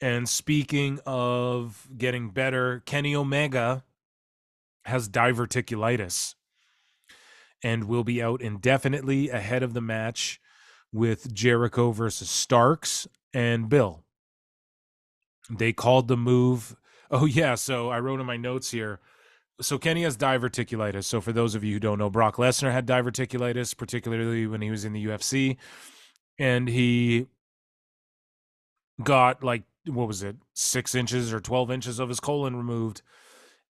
And speaking of getting better, Kenny Omega has diverticulitis and will be out indefinitely ahead of the match with Jericho versus Starks and Bill. They called the move. Oh, yeah. So I wrote in my notes here. So Kenny has diverticulitis. So for those of you who don't know, Brock Lesnar had diverticulitis, particularly when he was in the UFC. And he got like, what was it, 6 inches or 12 inches of his colon removed.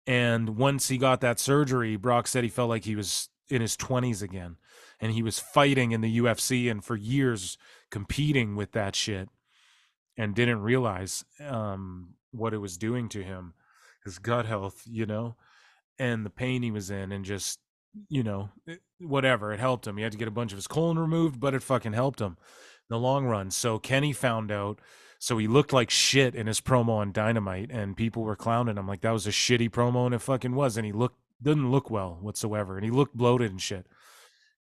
And once he got that surgery, Brock said he felt like he was in his 20s again. And he was fighting in the UFC and for years competing with that shit and didn't realize what it was doing to him, his gut health, and the pain he was in, and just, whatever. It helped him. He had to get a bunch of his colon removed, but it fucking helped him in the long run. So Kenny found out. So he looked like shit in his promo on Dynamite, and people were clowning him like that was a shitty promo, and it fucking was. And he didn't look well whatsoever, and he looked bloated and shit.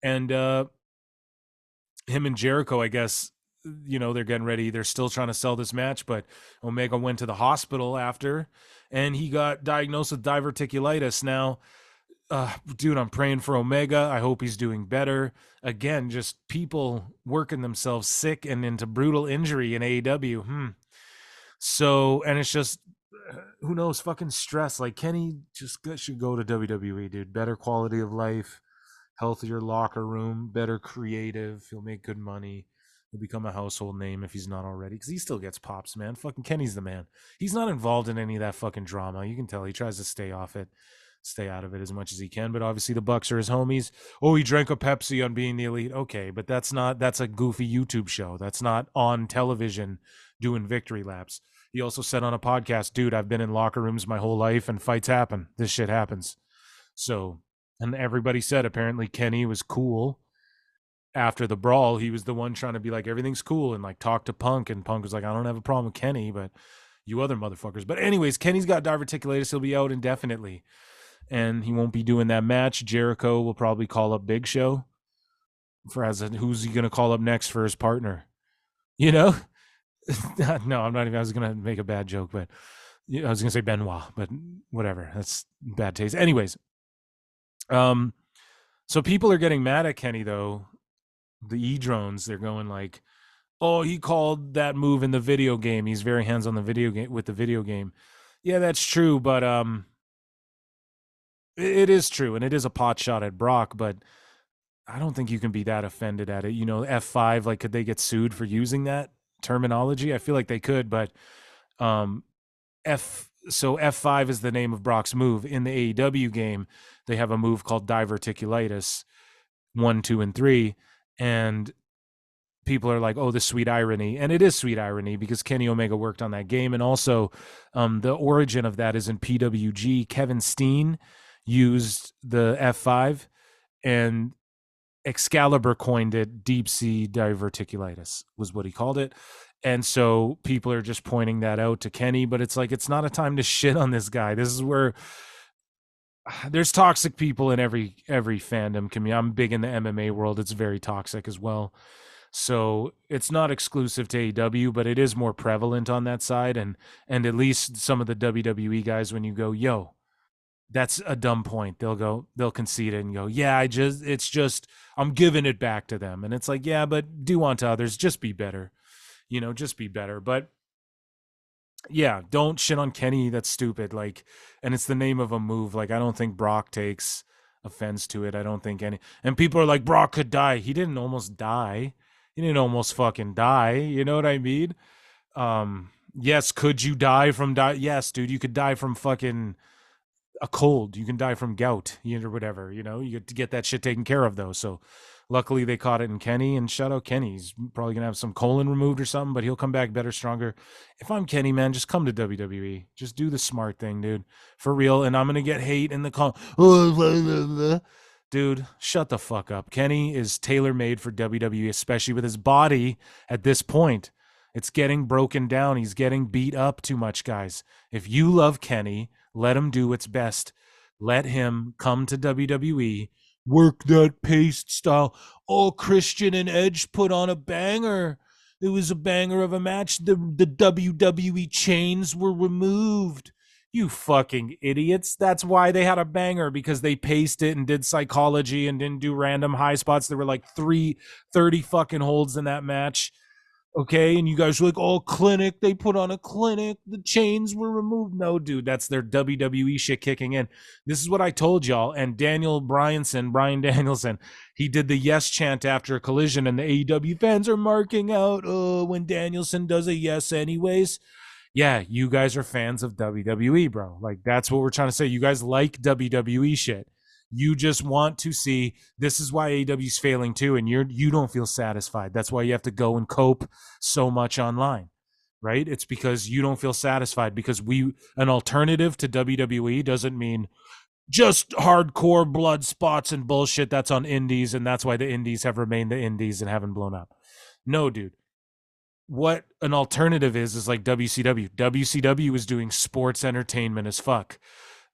And him and Jericho, I guess, they're getting ready. They're still trying to sell this match, but Omega went to the hospital after, and he got diagnosed with diverticulitis. Now, dude, I'm praying for Omega. I hope he's doing better. Again, just people working themselves sick and into brutal injury in AEW. So, and it's just, who knows, fucking stress. Like, Kenny just should go to WWE, dude. Better quality of life, healthier locker room, better creative. He'll make good money. He'll become a household name if he's not already, because he still gets pops, man. Fucking Kenny's the man. He's not involved in any of that fucking drama. You can tell he tries to stay out of it as much as he can. But obviously the Bucks are his homies. Oh, he drank a Pepsi on Being the Elite. Okay, but that's a goofy YouTube show. That's not on television doing victory laps. He also said on a podcast, dude, I've been in locker rooms my whole life and fights happen. This shit happens. So, and everybody said apparently Kenny was cool. After the brawl, he was the one trying to be like, everything's cool, and like talk to Punk, and Punk was like, I don't have a problem with Kenny, but you other motherfuckers. But anyways, Kenny's got diverticulitis. He'll be out indefinitely, and he won't be doing that match. Jericho will probably call up Big Show who's he going to call up next for his partner? No, I'm not even. I was going to make a bad joke, but I was going to say Benoit, but whatever. That's bad taste. Anyways, so people are getting mad at Kenny though. The E-drones, they're going like, oh, he called that move in the video game. He's very hands on the video game with the video game. Yeah, that's true, but it is true, and it is a pot shot at Brock, but I don't think you can be that offended at it. F5, like, could they get sued for using that terminology? I feel like they could, but F5 is the name of Brock's move. In the AEW game, they have a move called diverticulitis 1, 2, and 3. And people are like, oh, the sweet irony. And it is sweet irony because Kenny Omega worked on that game. And also the origin of that is in PWG. Kevin Steen used the F5 and Excalibur coined it. Deep sea diverticulitis was what he called it. And so people are just pointing that out to Kenny, but it's like, it's not a time to shit on this guy. This is where there's toxic people in every fandom community. I'm big in the MMA world. It's very toxic as well. So it's not exclusive to AEW, but it is more prevalent on that side. And at least some of the WWE guys, when you go, yo, that's a dumb point, they'll concede it and go, yeah, I'm giving it back to them. And it's like, yeah, but do unto others, just be better, just be better. But yeah, don't shit on Kenny. That's stupid. Like, and it's the name of a move. Like, I don't think Brock takes offense to it. I don't think and people are like, Brock could die. He didn't almost die. He didn't almost fucking die. You know what I mean? Yes. Could you die from Yes, dude, you could die from fucking a cold. You can die from gout, or whatever, you get to get that shit taken care of though. So luckily they caught it in Kenny, and shout out Kenny. He's probably going to have some colon removed or something, but he'll come back better, stronger. If I'm Kenny, man, just come to WWE. Just do the smart thing, dude. For real. And I'm going to get hate in the call. Dude, shut the fuck up. Kenny is tailor-made for WWE, especially with his body at this point. It's getting broken down. He's getting beat up too much, guys. If you love Kenny, let him do what's best. Let him come to WWE, work that paced style. Oh, Christian and Edge put on a banger. It was a banger of a match. The WWE chains were removed. You fucking idiots. That's why they had a banger, because they paced it and did psychology and didn't do random high spots. There were like 30 fucking holds in that match. Okay, and you guys were like, oh, clinic, they put on a clinic, the chains were removed. No, dude, that's their WWE shit kicking in. This is what I told y'all. And Brian Danielson, he did the yes chant after a collision, and the AEW fans are marking out, oh, when Danielson does a yes anyways. Yeah, you guys are fans of WWE, bro. Like, that's what we're trying to say. You guys like WWE shit. You just want to see, this is why AEW's failing too, and you don't feel satisfied. That's why you have to go and cope so much online, right? It's because you don't feel satisfied, because an alternative to WWE doesn't mean just hardcore blood spots and bullshit that's on indies, and that's why the indies have remained the indies and haven't blown up. No, dude. What an alternative is like WCW. WCW is doing sports entertainment as fuck.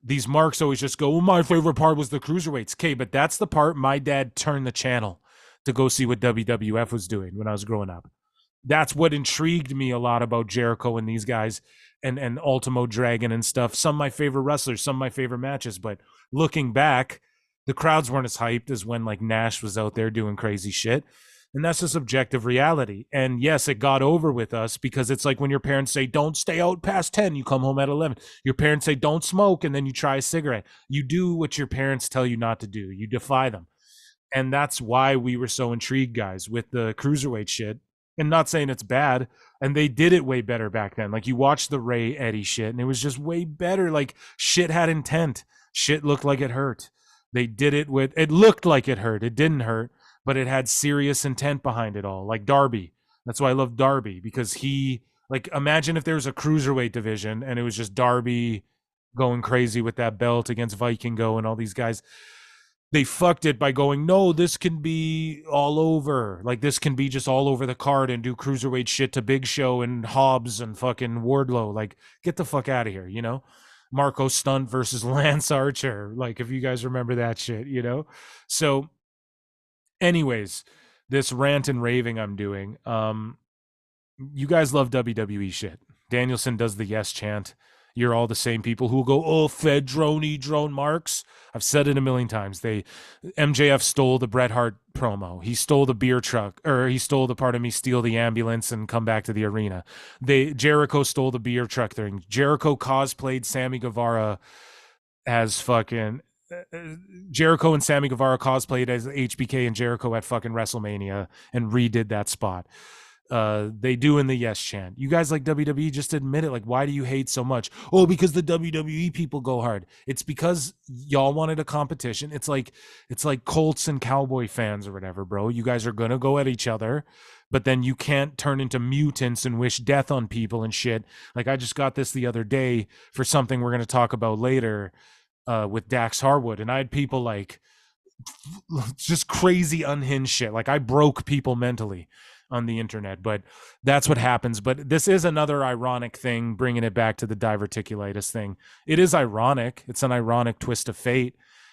These marks always just go, well, my favorite part was the cruiserweights. Okay, but that's the part my dad turned the channel to go see what WWF was doing when I was growing up. That's what intrigued me a lot about Jericho and these guys, and Ultimo Dragon and stuff. Some of my favorite wrestlers, some of my favorite matches. But looking back, the crowds weren't as hyped as when like Nash was out there doing crazy shit. And that's a subjective reality. And yes, it got over with us, because it's like when your parents say, don't stay out past 10, you come home at 11. Your parents say, don't smoke, and then you try a cigarette. You do what your parents tell you not to do. You defy them. And that's why we were so intrigued, guys, with the cruiserweight shit. And not saying it's bad. And they did it way better back then. Like, you watch the Ray Eddie shit, and it was just way better. Like, shit had intent. Shit looked like it hurt. They did it it looked like it hurt. It didn't hurt, but it had serious intent behind it all. Like Darby. That's why I love Darby, because imagine if there was a cruiserweight division and it was just Darby going crazy with that belt against Vikingo and all these guys. They fucked it by going, no, this can be all over. Like, this can be just all over the card and do cruiserweight shit to Big Show and Hobbs and fucking Wardlow. Like, get the fuck out of here, you know? Marco Stunt versus Lance Archer. Like, if you guys remember that shit, you know? So, anyways, this rant and raving I'm doing, you guys love WWE shit. Danielson does the yes chant. You're all the same people who will go, oh, Fed drone marks. I've said it a million times. MJF stole the Bret Hart promo. He stole the beer truck, or he stole steal the ambulance and come back to the arena. Jericho stole the beer truck thing. Jericho cosplayed Sammy Guevara as fucking Jericho and Sammy Guevara cosplayed as HBK and Jericho at fucking WrestleMania and redid that spot. They do in the yes chant. You guys like WWE, just admit it. Like, why do you hate so much? Oh, because the WWE people go hard. It's because y'all wanted a competition. It's like Colts and Cowboy fans or whatever, bro. You guys are gonna go at each other, but then you can't turn into mutants and wish death on people and shit. Like, I just got this the other day for something we're gonna talk about later, with Dax Harwood, and I had people like just crazy unhinged shit. Like, I broke people mentally on the internet, but that's what happens. But this is another ironic thing, bringing it back to the diverticulitis thing. It is ironic. It's an ironic twist of fate